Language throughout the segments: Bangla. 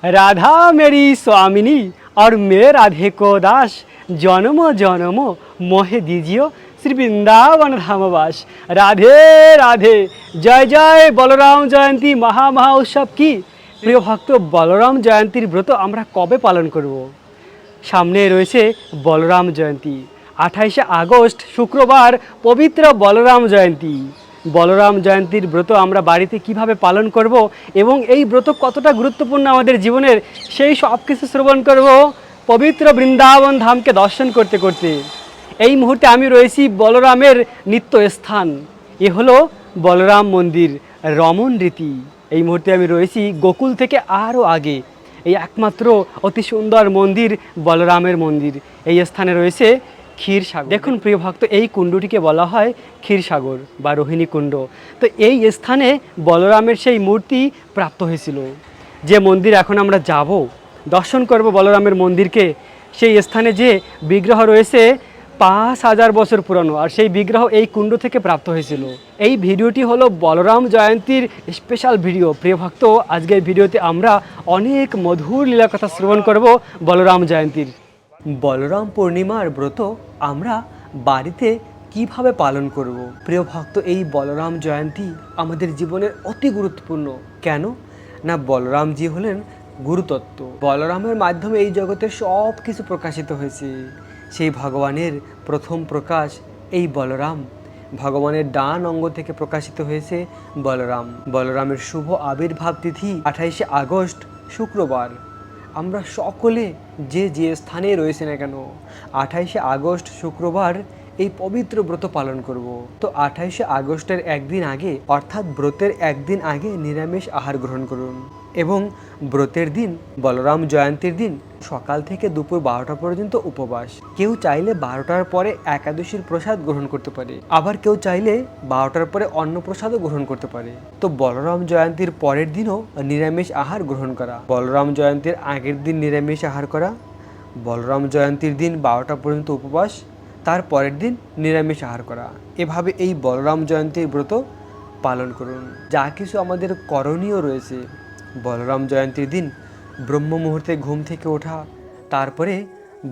राधा मेरी स्वामिनी और मैं राधे को दास, जन्म जन्म मोहे दीजियो श्री वृंदावन धामवास। राधे राधे। जय जय बलराम जयंती महा महा उत्सव की। প্রিয় ভক্ত, বলরাম জয়ন্তীর ব্রত আমরা কবে পালন করব? সামনে রয়েছে বলরাম জয়ন্তী। 28শে আগস্ট শুক্রবার পবিত্র বলরাম জয়ন্তী। বলরাম জয়ন্তীর ব্রত আমরা বাড়িতে কিভাবে পালন করব এবং এই ব্রত কতটা গুরুত্বপূর্ণ আমাদের জীবনের, সেই সব কিছু শ্রবণ করব পবিত্র বৃন্দাবন ধামকে দর্শন করতে করতে। এই মুহূর্তে আমি রয়েছি বলরামের নিত্য স্থান। এ হলো বলরাম মন্দির, রমন রীতি। এই মুহূর্তে আমি রয়েছি গোকুল থেকে আরও আগে। এই একমাত্র অতি সুন্দর মন্দির বলরামের মন্দির। এই স্থানে রয়েছে ক্ষীরসাগর। দেখুন প্রিয় ভক্ত, এই কুণ্ডটিকে বলা হয় ক্ষীরসাগর বা রোহিণী কুণ্ড। তো এই স্থানে বলরামের সেই মূর্তি প্রাপ্ত হয়েছিল। যে মন্দির এখন আমরা যাব, দর্শন করব বলরামের মন্দিরকে, সেই স্থানে যে বিগ্রহ রয়েছে 5000 বছর পুরানো, আর সেই বিগ্রহ এই কুণ্ড থেকে প্রাপ্ত হয়েছিল। এই ভিডিওটি হলো বলরাম জয়ন্তীর স্পেশাল ভিডিও। প্রিয় ভক্ত, আজকের ভিডিওতে আমরা অনেক মধুর লীলা কথা শ্রবণ করব বলরাম জয়ন্তীর। বলরাম পূর্ণিমার ব্রত আমরা বাড়িতে কিভাবে পালন করব? প্রিয় ভক্ত, এই বলরাম জয়ন্তী আমাদের জীবনের অতি গুরুত্বপূর্ণ। কেন না, বলরামজি হলেন গুরুতত্ত্ব। বলরামের মাধ্যমে এই জগতের সব কিছু প্রকাশিত হয়েছে। সেই ভগবানের প্রথম প্রকাশ এই বলরাম। ভগবানের ডান অঙ্গ থেকে প্রকাশিত হয়েছে বলরাম। বলরামের শুভ আবির্ভাব তিথি 28শে আগস্ট শুক্রবার। আমরা সকলে যে যে স্থানে রয়েছে না কেন 28শে আগস্ট শুক্রবার এই পবিত্র ব্রত পালন করব। তো 28শে আগস্টের একদিন আগে, অর্থাৎ ব্রতের একদিন আগে নিরামিষ আহার গ্রহণ করুন এবং ব্রতের দিন বলরাম জয়ন্তীর দিন সকাল থেকে দুপুর 12টা পর্যন্ত উপবাস। কেউ চাইলে 12টার পরে একাদশীর প্রসাদ গ্রহণ করতে পারে, আবার কেউ চাইলে 12টার পরে অন্ন প্রসাদও গ্রহণ করতে পারে। তো বলরাম জয়ন্তীর পরের দিনও নিরামিষ আহার গ্রহণ করা, বলরাম জয়ন্তীর আগের দিন নিরামিষ আহার করা, বলরাম জয়ন্তীর দিন 12টা পর্যন্ত উপবাস, তার পরের দিন নিরামিষ আহার করা। এভাবে এই বলরাম জয়ন্তীর ব্রত পালন করুন। যা কিছু আমাদের করণীয় রয়েছে, বলরাম জয়ন্তীর দিন ব্রহ্ম মুহূর্তে ঘুম থেকে ওঠা, তারপরে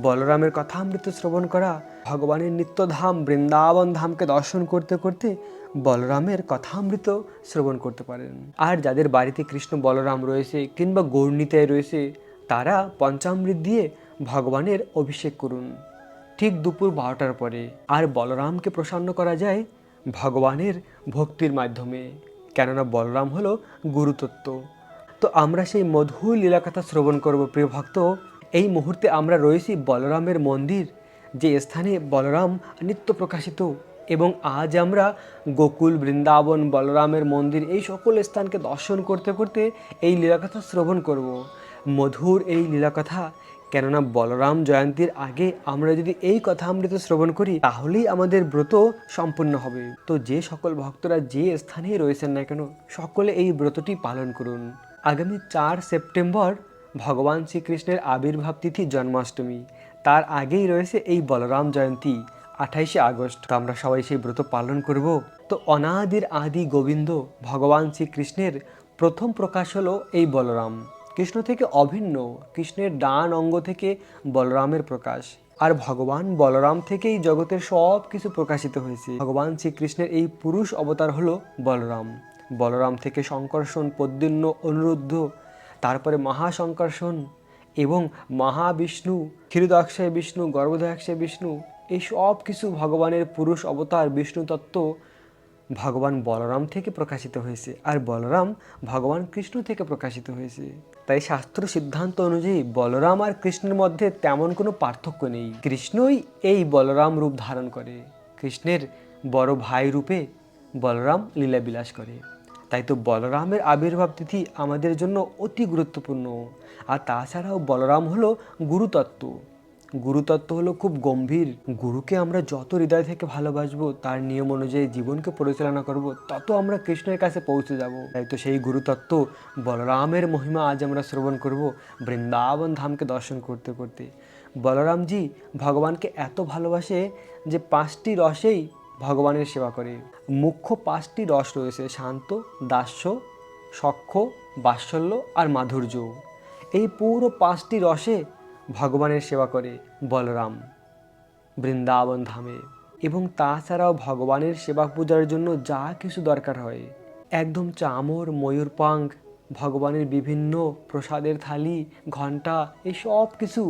বলরামের কথামৃত শ্রবণ করা, ভগবানের নিত্যধাম বৃন্দাবন ধামকে দর্শন করতে করতে বলরামের কথামৃত শ্রবণ করতে পারেন। আর যাদের বাড়িতে কৃষ্ণ বলরাম রয়েছে কিংবা গৌরনীতায় রয়েছে, তারা পঞ্চামৃত দিয়ে ভগবানের অভিষেক করুন ঠিক দুপুর 12টার পরে। আর বলরামকে প্রসন্ন করা যায় ভগবানের ভক্তির মাধ্যমে, কেননা বলরাম হলো গুরুতত্ত্ব। তো আমরা সেই মধুর লীলাকথা শ্রবণ করব প্রিয় ভক্ত। এই মুহূর্তে আমরা রয়েছি বলরামের মন্দির, যে স্থানে বলরাম নিত্য প্রকাশিত। এবং আজ আমরা গোকুল, বৃন্দাবন, বলরামের মন্দির এই সকল স্থানকে দর্শন করতে করতে এই লীলাকথা শ্রবণ করব। মধুর এই লীলাকথা, কেননা বলরাম জয়ন্তীর আগে আমরা যদি এই কথামৃত শ্রবণ করি তাহলেই আমাদের ব্রত সম্পূর্ণ হবে। তো যে সকল ভক্তরা যে স্থানেই রয়েছেন না কেন, সকলে এই ব্রতটি পালন করুন। আগামী 4 সেপ্টেম্বর ভগবান শ্রীকৃষ্ণের আবির্ভাব তিথি জন্মাষ্টমী, তার আগেই রয়েছে এই বলরাম জয়ন্তী 28শে আগস্ট। তো আমরা সবাই সেই ব্রত পালন করব। তো অনাদির আদি গোবিন্দ ভগবান শ্রীকৃষ্ণের প্রথম প্রকাশ হলো এই বলরাম। কৃষ্ণ থেকে অভিন্ন, কৃষ্ণের ডান অঙ্গ থেকে বলরামের প্রকাশ। আর ভগবান বলরাম থেকেই জগতের সব কিছু প্রকাশিত হয়েছে। ভগবান শ্রীকৃষ্ণের এই পুরুষ অবতার হলো বলরাম। বলরাম থেকে শঙ্কর্ষণ, প্রদ্যুম্ন, অনিরুদ্ধ, তারপরে মহাশঙ্কর্ষণ এবং মহাবিষ্ণু, ক্ষীরোদাক্ষায় বিষ্ণু, গর্ভোদয়াক্ষায় বিষ্ণু, এই সব কিছু ভগবানের পুরুষ অবতার বিষ্ণু তত্ত্ব ভগবান বলরাম থেকে প্রকাশিত হয়েছে। আর বলরাম ভগবান কৃষ্ণ থেকে প্রকাশিত হয়েছে। তাই শাস্ত্র সিদ্ধান্ত অনুযায়ী বলরাম আর কৃষ্ণের মধ্যে তেমন কোনো পার্থক্য নেই। কৃষ্ণই এই বলরাম রূপ ধারণ করে। কৃষ্ণের বড় ভাই রূপে বলরাম লীলাবিলাস করে। তাই তো বলরামের আবির্ভাব তিথি আমাদের জন্য অতি গুরুত্বপূর্ণ। আর তাছাড়াও বলরাম হলো গুরুতত্ত্ব। গুরুতত্ত্ব হলো খুব গম্ভীর। গুরুকে আমরা যত হৃদয় থেকে ভালোবাসবো, তার নিয়ম অনুযায়ী জীবনকে পরিচালনা করব, তত আমরা কৃষ্ণের কাছে পৌঁছে যাব। তাই তো সেই গুরুতত্ত্ব বলরামের মহিমা আজ আমরা শ্রবণ করব বৃন্দাবন ধামকে দর্শন করতে করতে। বলরামজি ভগবানকে এত ভালোবাসে যে 5টি রসেই ভগবানের সেবা করে। মুখ্য 5টি রস রয়েছে: শান্ত, দাস্য, সখ্য, বাৎসল্য আর মাধুর্য। এই পুরো 5টি রসে ভগবানের সেবা করে বলরাম বৃন্দাবন ধামে। এবং তাছাড়াও ভগবানের সেবা পূজার জন্য যা কিছু দরকার হয়, একদম চামর, ময়ূরপাঙ্খ, ভগবানের বিভিন্ন প্রসাদের থালি, ঘণ্টা, এই সব কিছু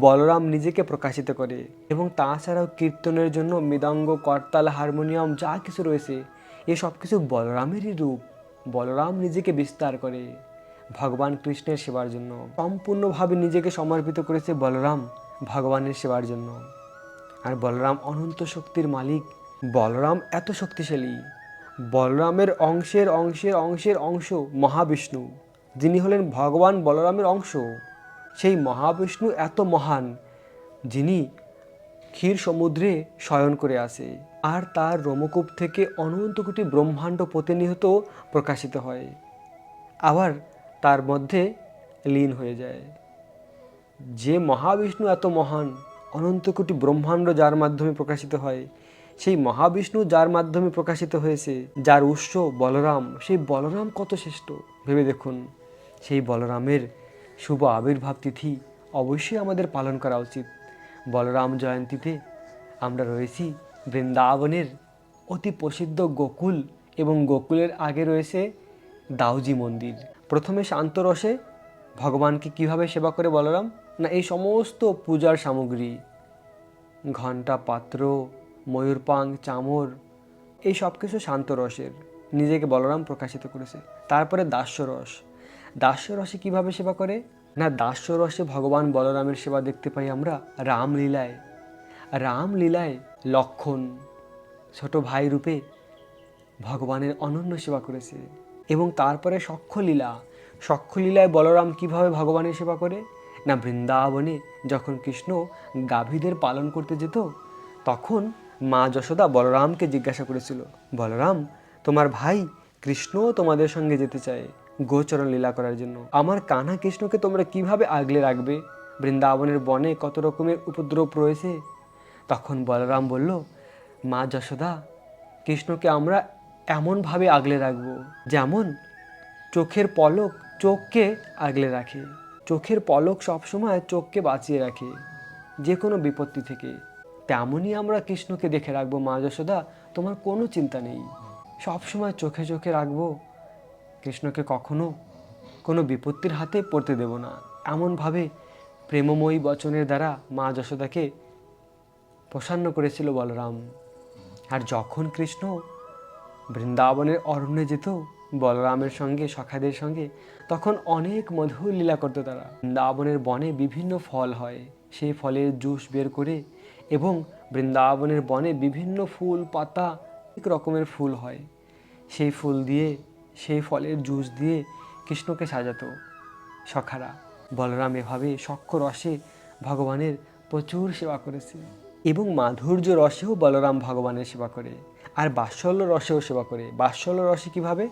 বলরাম নিজেকে প্রকাশিত করে। এবং তাছাড়াও কীর্তনের জন্য মৃদঙ্গ, করতাল, হারমোনিয়াম যা কিছু রয়েছে, এসব কিছু বলরামেরই রূপ। বলরাম নিজেকে বিস্তার করে ভগবান কৃষ্ণের সেবার জন্য। সম্পূর্ণভাবে নিজেকে সমর্পিত করেছে বলরাম ভগবানের সেবার জন্য। আর বলরাম অনন্ত শক্তির মালিক। বলরাম এত শক্তিশালী, বলরামের অংশের অংশের অংশের অংশ মহাবিষ্ণু, যিনি হলেন ভগবান বলরামের অংশ। সেই মহাবিষ্ণু এত মহান, যিনি ক্ষীর সমুদ্রে শয়ন করে আসে, আর তার রোমকূপ থেকে অনন্ত কোটি ব্রহ্মাণ্ড প্রতিনিয়ত প্রকাশিত হয়, আবার তার মধ্যে লীন হয়ে যায়। যে মহাবিষ্ণু এত মহান, অনন্ত কোটি ব্রহ্মাণ্ড যার মাধ্যমে প্রকাশিত হয়, সেই মহাবিষ্ণু যার মাধ্যমে প্রকাশিত হয়েছে, যার উৎস বলরাম, সেই বলরাম কত শ্রেষ্ঠ ভেবে দেখুন। সেই বলরামের শুভ আবির্ভাব তিথি অবশ্যই আমাদের পালন করা উচিত। বলরাম জয়ন্তীতে আমরা রয়েছি বৃন্দাবনের অতি প্রসিদ্ধ গোকুল, এবং গোকুলের আগে রয়েছে দাউজি মন্দির। প্রথমে শান্ত রসে ভগবানকে কিভাবে সেবা করে বলরাম, না এই সমস্ত পূজার সামগ্রী, ঘণ্টা, পাত্র, ময়ূরপাঙ্খ, চামর, এই সব কিছু শান্ত রসের নিজেকে বলরাম প্রকাশিত করেছে। তারপরে দাস্যরস। দাস্যরসে কিভাবে সেবা করে, না দাস্যরসে ভগবান বলরামের সেবা দেখতে পাই আমরা রামলীলায়। রামলীলায় লক্ষণ ছোট ভাই রূপে ভগবানের অনন্য সেবা করেছে। এবং তারপরে সখ্যলীলা। সখ্যলীলায় বলরাম কিভাবে ভগবানের সেবা করে, না বৃন্দাবনে যখন কৃষ্ণ গাভীদের পালন করতে যেত, তখন মা যশোদা বলরামকে জিজ্ঞাসা করেছিল, বলরাম তোমার ভাই কৃষ্ণ তোমাদের সঙ্গে যেতে চায় গোচরণ লীলা করার জন্য, আমার কানা কৃষ্ণকে তোমরা কিভাবে আগলে রাখবে, বৃন্দাবনের বনে কত রকমের উপদ্রব রয়েছে। তখন বলরাম বলল, মা যশোদা, কৃষ্ণকে আমরা এমনভাবে আগলে রাখবো যেমন চোখের পলক চোখকে আগলে রাখে। চোখের পলক সবসময় চোখকে বাঁচিয়ে রাখে যে কোনো বিপত্তি থেকে, তেমনই আমরা কৃষ্ণকে দেখে রাখবো। মা যশোদা, তোমার কোনো চিন্তা নেই, সবসময় চোখে চোখে রাখবো, কৃষ্ণকে কখনো কোনো বিপত্তির হাতে পড়তে দেব না। এমনভাবে প্রেমময়ী বচনের দ্বারা মা যশোদাকে প্রসন্ন করেছিল বলরাম। আর যখন কৃষ্ণ বৃন্দাবনের অরণ্যে যেত বলরামের সঙ্গে, সখাদের সঙ্গে, তখন অনেক মধুর লীলা করতো তারা। বৃন্দাবনের বনে বিভিন্ন ফল হয়, সেই ফলের জুস বের করে, এবং বৃন্দাবনের বনে বিভিন্ন ফুল, পাতা, অনেক রকমের ফুল হয়, সেই ফুল দিয়ে, সেই ফলের জুস দিয়ে কৃষ্ণকে সাজাতো সখারা। বলরাম এভাবে সখ্য রসে ভগবানের প্রচুর সেবা করেছে, এবং মাধুর্য রসেও বলরাম ভগবানের সেবা করে, আর বাৎসল্য রসেও সেবা করে। বাৎসল্য রসে কীভাবে,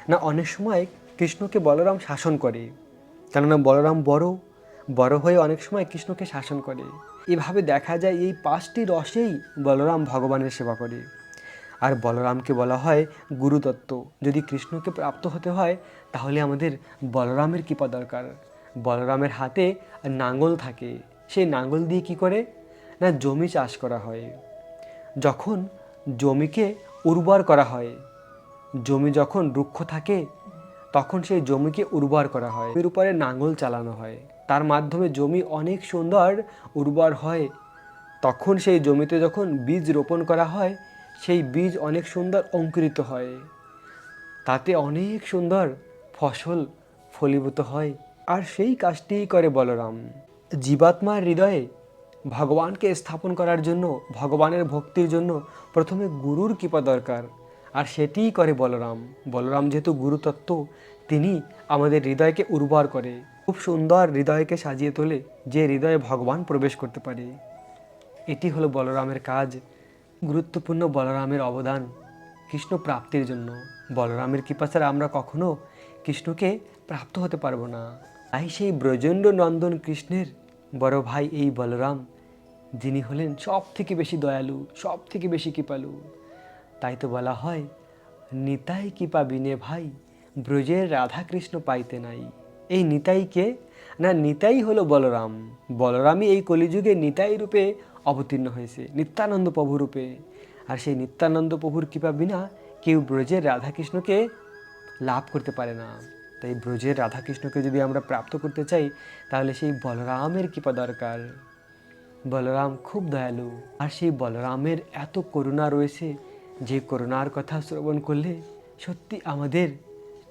না অনেক সময় কৃষ্ণকে বলরাম শাসন করে, কেননা বলরাম বড় হয়ে অনেক সময় কৃষ্ণকে শাসন করে। এভাবে দেখা যায় এই 5টি রসেই বলরাম ভগবানের সেবা করে। আর বলরামকে বলা হয় গুরুতত্ত্ব। যদি কৃষ্ণকে প্রাপ্ত হতে হয় তাহলে আমাদের বলরামের কৃপা দরকার। বলরামের হাতে নাঙল থাকে, সেই নাঙল দিয়ে কি করে, না জমি চাষ করা হয়। যখন জমিকে উর্বর করা হয়, জমি যখন রুক্ষ থাকে তখন সেই জমিকে উর্বর করা হয়, এর উপরে নাঙল চালানো হয়, তার মাধ্যমে জমি অনেক সুন্দর উর্বর হয়। তখন সেই জমিতে যখন বীজ রোপণ করা হয়, সেই বীজ অনেক সুন্দর অঙ্কুরিত হয়, তাতে অনেক সুন্দর ফসল ফলীভূত হয়। আর সেই কাজটিই করে বলরাম। জীবাত্মার হৃদয়ে ভগবানকে স্থাপন করার জন্য, ভগবানের ভক্তির জন্য প্রথমে গুরুর কৃপা দরকার, আর সেটিই করে বলরাম। বলরাম যেহেতু গুরুতত্ত্ব, তিনি আমাদের হৃদয়কে উর্বর করে, খুব সুন্দর হৃদয়কে সাজিয়ে তোলে, যে হৃদয়ে ভগবান প্রবেশ করতে পারে। এটি হলো বলরামের কাজ। গুরুত্বপূর্ণ বলরামের অবদান কৃষ্ণ প্রাপ্তির জন্য। বলরামের কৃপা ছাড়া আমরা কখনো কৃষ্ণকে প্রাপ্ত হতে পারবো না। তাই সেই ব্রজেন্দ্র নন্দন কৃষ্ণের বড় ভাই এই বলরাম, যিনি হলেন সব থেকে বেশি দয়ালু, সব থেকে বেশি কৃপালু। তাই তো বলা হয়, নিতাই কৃপা বিনে ভাই ব্রজের রাধা কৃষ্ণ পাইতে নাই। এই নিতাইকে, না নিতাই হলো বলরাম। বলরামই এই কলিযুগে নিতাই রূপে অবতীর্ণ হয়েছে, নিত্যানন্দ প্রভু রূপে। আর সেই নিত্যানন্দ প্রভুর কৃপা বিনা কেউ ব্রজের রাধাকৃষ্ণকে লাভ করতে পারে না। তাই ব্রজের রাধাকৃষ্ণকে যদি আমরা প্রাপ্ত করতে চাই, তাহলে সেই বলরামের কৃপা দরকার। বলরাম খুব দয়ালু, আর সেই বলরামের এত করুণা রয়েছে, যে করুণার কথা শ্রবণ করলে সত্যি আমাদের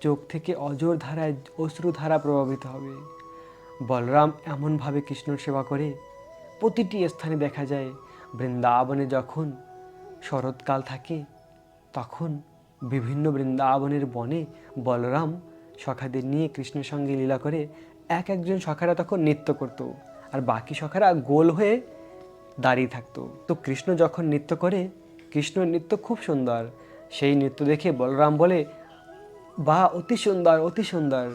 চোখ থেকে অজর ধারায় অশ্রুধারা প্রভাবিত হবে। বলরাম এমনভাবে কৃষ্ণর সেবা করে, প্রতিটি স্থানে দেখা যায়। বৃন্দাবনে যখন শরৎকাল থাকে, তখন বিভিন্ন বৃন্দাবনের বনে বলরাম সখাদের নিয়ে কৃষ্ণের সঙ্গে লীলা করে। একজন সখারা তখন নৃত্য করত, আর বাকি সখারা গোল হয়ে দাঁড়িয়ে থাকতো। তো কৃষ্ণ যখন নৃত্য করে, কৃষ্ণের নৃত্য খুব সুন্দর। সেই নৃত্য দেখে বলরাম বলে, বাহ, অতি সুন্দর, অতি সুন্দর।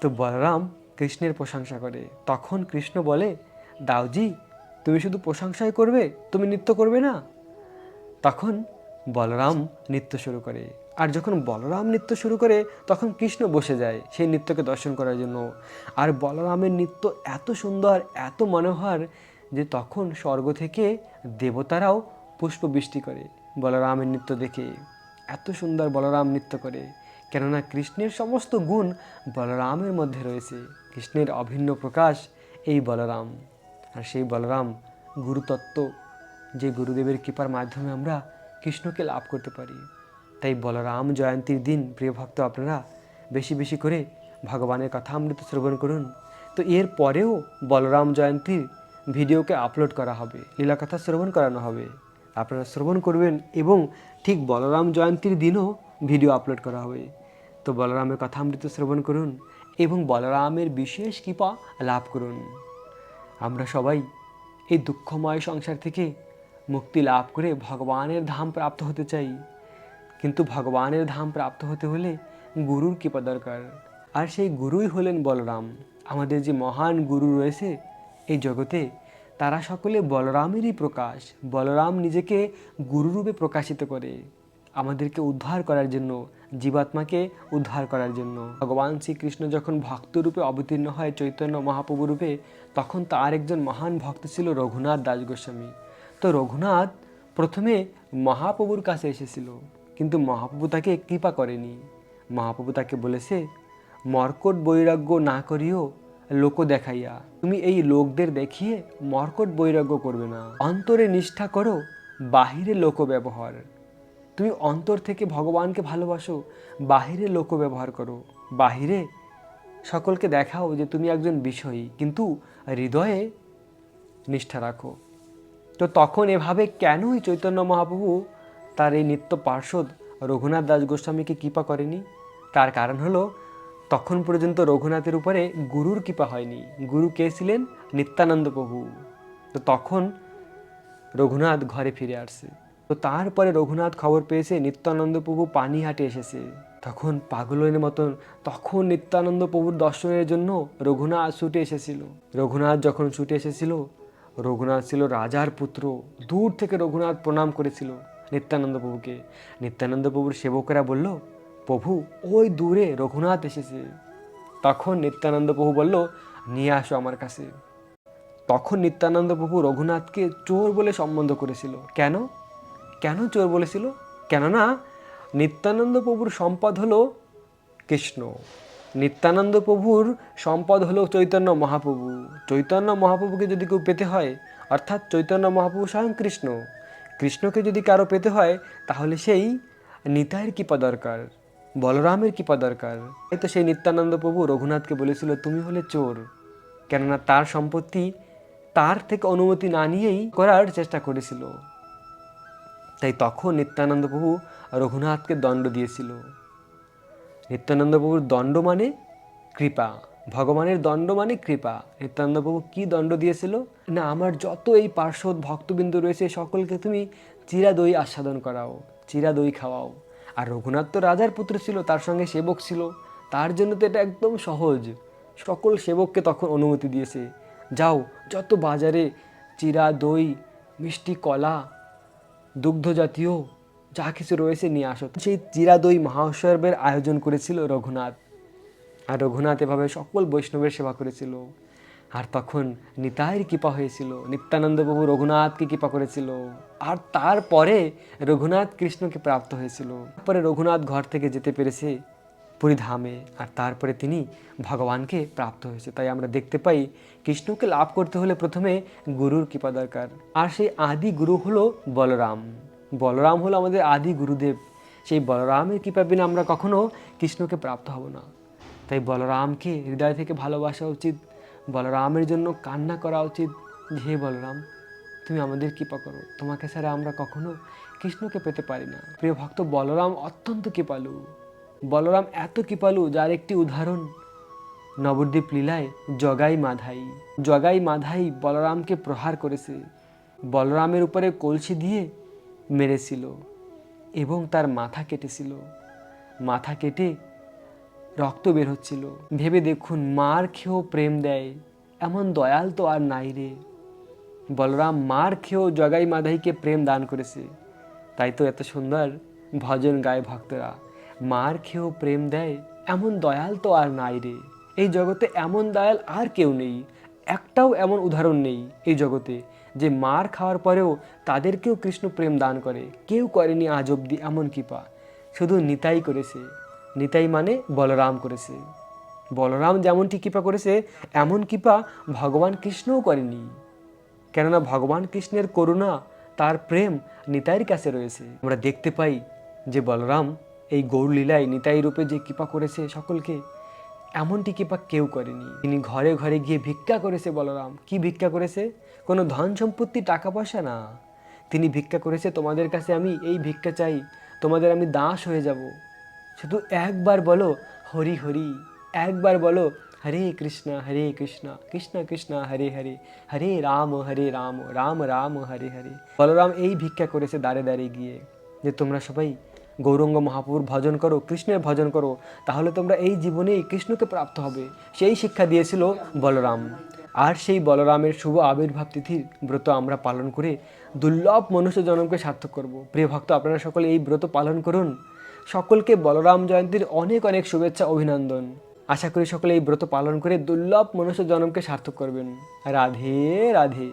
তো বলরাম কৃষ্ণের প্রশংসা করে। তখন কৃষ্ণ বলে, দাউজি, তুমি শুধু প্রশংসাই করবে, তুমি নৃত্য করবে না? তখন বলরাম নৃত্য শুরু করে। আর যখন বলরাম নৃত্য শুরু করে, তখন কৃষ্ণ বসে যায় সেই নৃত্যকে দর্শন করার জন্য। আর বলরামের নৃত্য এত সুন্দর, এত মনোহর, যে তখন স্বর্গ থেকে দেবতারাও পুষ্পবৃষ্টি করে বলরামের নৃত্য দেখে। এত সুন্দর বলরাম নৃত্য করে, কেননা কৃষ্ণের সমস্ত গুণ বলরামের মধ্যে রয়েছে। কৃষ্ণের অভিন্ন প্রকাশ এই বলরাম। আর সেই বলরাম গুরুতত্ত্ব, যে গুরুদেবের কৃপার মাধ্যমে আমরা কৃষ্ণকে লাভ করতে পারি। তাই বলরাম জয়ন্তীর দিন প্রিয় ভক্ত, আপনারা বেশি বেশি করে ভগবানের কথা অমৃত শ্রবণ করুন। তো এর পরেও বলরাম জয়ন্তীর ভিডিওকে আপলোড করা হবে, লীলা কথা শ্রবণ করানো হবে। আপনারা শ্রবণ করবেন এবং ঠিক বলরাম জয়ন্তীর দিনও ভিডিও আপলোড করা হবে। তো বলরামের কথা অমৃত শ্রবণ করুন এবং বলরামের বিশেষ কৃপা লাভ করুন। আমরা সবাই এই দুঃখময় সংসার থেকে মুক্তি লাভ করে ভগবানের ধাম প্রাপ্ত হতে চাই। কিন্তু ভগবানের ধাম প্রাপ্ত হতে হলে গুরুর কৃপা দরকার। আর সেই গুরুই হলেন বলরাম। আমাদের যে মহান গুরু রয়েছে এই জগতে, তারা সকলে বলরামেরই প্রকাশ। বলরাম নিজেকে গুরুরূপে প্রকাশিত করে আমাদেরকে উদ্ধার করার জন্য, জীবাত্মাকে উদ্ধার করার জন্য। ভগবান শ্রীকৃষ্ণ যখন ভক্তরূপে অবতীর্ণ হয় চৈতন্য মহাপ্রভু রূপে, তখন তার একজন মহান ভক্ত ছিল রঘুনাথ দাস গোস্বামী। তো রঘুনাথ প্রথমে মহাপ্রভুর কাছে এসেছিল, কিন্তু মহাপ্রভু তাকে কৃপা করেনি। মহাপ্রভু তাকে বলেছে, মর্কট বৈরাগ্য না করিও লোক দেখাইয়া। তুমি এই লোকদের দেখিয়ে মর্কট বৈরাগ্য করবে না, অন্তরে নিষ্ঠা করো, বাহিরে লোক ব্যবহার। তুমি অন্তর থেকে ভগবানকে ভালোবাসো, বাহিরে লোক ব্যবহার করো। বাহিরে সকলকে দেখাও যে তুমি একজন বিষয়ী, কিন্তু হৃদয়ে নিষ্ঠা রাখো। তো তখন এভাবে কেনই চৈতন্য মহাপ্রভু তার এই নিত্য পার্ষদ রঘুনাথ দাস গোস্বামীকে কৃপা করেনি? তার কারণ হলো, তখন পর্যন্ত রঘুনাথের উপরে গুরুর কৃপা হয়নি। গুরু কে ছিলেন? নিত্যানন্দ প্রভু। তো তখন রঘুনাথ ঘরে ফিরে আসছে। তো তারপরে রঘুনাথ খবর পেয়েছে নিত্যানন্দ প্রভু পানিহাটে এসেছে। তখন পাগলের মতন তখন নিত্যানন্দ প্রভুর দর্শনের জন্য রঘুনাথ ছুটে এসেছিল। রঘুনাথ যখন ছুটে এসেছিল, রঘুনাথ ছিল রাজার পুত্র। দূর থেকে রঘুনাথ প্রণাম করেছিল নিত্যানন্দ প্রভুকে। নিত্যানন্দ প্রভুর সেবকেরা বলল, প্রভু ওই দূরে রঘুনাথ এসেছে। তখন নিত্যানন্দ প্রভু বলল, নিয়ে আসো আমার কাছে। তখন নিত্যানন্দ প্রভু রঘুনাথকে চোর বলে সম্বোধন করেছিল। কেন কেন চোর বলেছিল? কেননা নিত্যানন্দ প্রভুর সম্পদ হলো কৃষ্ণ, নিত্যানন্দ প্রভুর সম্পদ হলো চৈতন্য মহাপ্রভু। চৈতন্য মহাপ্রভুকে যদি কেউ পেতে হয়, অর্থাৎ চৈতন্য মহাপ্রভু স্বয়ং কৃষ্ণ, কৃষ্ণকে যদি কারো পেতে হয়, তাহলে সেই নিতাইয়ের কৃপা দরকার, বলরামের কৃপা দরকার। তাই তো সেই নিত্যানন্দ প্রভু রঘুনাথকে বলেছিল, তুমি হলে চোর। কেননা তার সম্পত্তি তার থেকে অনুমতি না নিয়েই করার চেষ্টা করেছিল। তাই তখন নিত্যানন্দ প্রভু রঘুনাথকে দণ্ড দিয়েছিল। নিত্যানন্দ প্রভুর দণ্ড মানে কৃপা, ভগবানের দণ্ড মানে কৃপা। নিত্যানন্দ প্রভু কি দণ্ড দিয়েছিল? না, আমার যত এই পার্শ্বদ ভক্তবিন্দু রয়েছে সকলকে তুমি চিরা দই আস্বাদন করাও, চিরা দই খাওয়াও। আর রঘুনাথ তো রাজার পুত্র ছিল, তার সঙ্গে সেবক ছিল, তার জন্য তো এটা একদম সহজ। সকল সেবককে তখন অনুমতি দিয়েছে, যাও যত বাজারে চিরা দই, মিষ্টি কলা, দুগ্ধ জাতীয় যা কিছু রয়েছে নিয়ে আসো। সেই চিরা দই মহোৎসবের আয়োজন করেছিল রঘুনাথ। আর রঘুনাথ এভাবে সকল বৈষ্ণবের সেবা করেছিল। আর তখন নিতাইয়ের কৃপা হয়েছিল, নিত্যানন্দ প্রভু রঘুনাথকে কৃপা করেছিল। আর তারপরে রঘুনাথ কৃষ্ণকে প্রাপ্ত হয়েছিল। তারপরে রঘুনাথ ঘর থেকে যেতে পেরেছে পুরীধামে, আর তারপরে তিনি ভগবানকে প্রাপ্ত হয়েছে। তাই আমরা দেখতে পাই কৃষ্ণকে লাভ করতে হলে প্রথমে গুরুর কৃপা দরকার। আর সেই আদি গুরু হলো বলরাম। বলরাম হলো আমাদের আদি গুরুদেব। সেই বলরামের কৃপা বিনা আমরা কখনো কৃষ্ণকে প্রাপ্ত হব না। তাই বলরামকে হৃদয় থেকে ভালোবাসা উচিত, বলরামের জন্য কান্না করা উচিত যে হে বলরাম, তুমি আমাদের কৃপা করো, তোমাকে ছাড়া আমরা কখনো কৃষ্ণকে পেতে পারি না। প্রিয় ভক্ত, বলরাম অত্যন্ত কৃপালু। বলরাম এত কৃপালু যার একটি উদাহরণ নবদ্বীপ লীলায় জগাই মাধাই। জগাই মাধাই বলরামকে প্রহার করেছে, বলরামের উপরে কলসি দিয়ে মেরেছিল এবং তার মাথা কেটেছিল। মাথা কেটে রক্ত বের হচ্ছিল। ভেবে দেখুন, মার খেয়েও প্রেম দেয় এমন দয়াল তো আর নাই রে। বলরাম মার খেয়েও জগাই মাধাইকে প্রেম দান করেছে। তাই তো এত সুন্দর ভজন গায় ভক্তরা, মার খেয়েও প্রেম দেয় এমন দয়াল তো আর নাই রে। এই জগতে এমন দয়াল আর কেউ নেই, একটাও এমন উদাহরণ নেই এই জগতে যে মার খাওয়ার পরেও তাদেরকেও কৃষ্ণ প্রেম দান করে। কেউ করেনি আজ অব্দি এমন কৃপা, শুধু নিতাই করেছে। নিতাই মানে বলরাম করেছে। বলরাম যেমনটি কৃপা করেছে এমন কৃপা ভগবান কৃষ্ণও করেনি। কেননা ভগবান কৃষ্ণের করুণা, তার প্রেম নিতাইয়ের কাছে রয়েছে। আমরা দেখতে পাই যে বলরাম এই গৌরলীলায় নিতাই রূপে যে কৃপা করেছে সকলকে, এমনটি কৃপা কেউ করেনি। তিনি ঘরে ঘরে গিয়ে ভিক্ষা করেছে বলরাম। কি ভিক্ষা করেছে? কোনো ধন সম্পত্তি, টাকা পয়সা না। তিনি ভিক্ষা করেছে, তোমাদের কাছে আমি এই ভিক্ষা চাই, তোমাদের আমি দাস হয়ে যাব। শুধু একবার বলো হরি হরি, একবার বলো হরে কৃষ্ণ কৃষ্ণ কৃষ্ণ হরে হরে, হরে রাম রাম রাম হরে হরে। বলরাম এই ভিক্ষা করেছে দাঁড়ে দাঁড়িয়ে গিয়ে যে তোমরা সবাই গৌরাঙ্গ মহাপ্রভুর ভজন করো, কৃষ্ণের ভজন করো, তাহলে তোমরা এই জীবনেই কৃষ্ণকে প্রাপ্ত হবে। সেই শিক্ষা দিয়েছিল বলরাম। আর সেই বলরামের শুভ আবির্ভাব তিথির ব্রত আমরা পালন করে দুর্লভ মনুষ্য জন্মকে সার্থক করব। প্রিয় ভক্ত, আপনারা সকলে এই ব্রত পালন করুন। সকলকে বলরাম জয়ন্তীর অনেক অনেক শুভেচ্ছা, অভিনন্দন। আশা করি সকলে এই ব্রত পালন করে দুর্লভ মনুষ্য জন্মকে সার্থক করবেন। রাধে রাধে।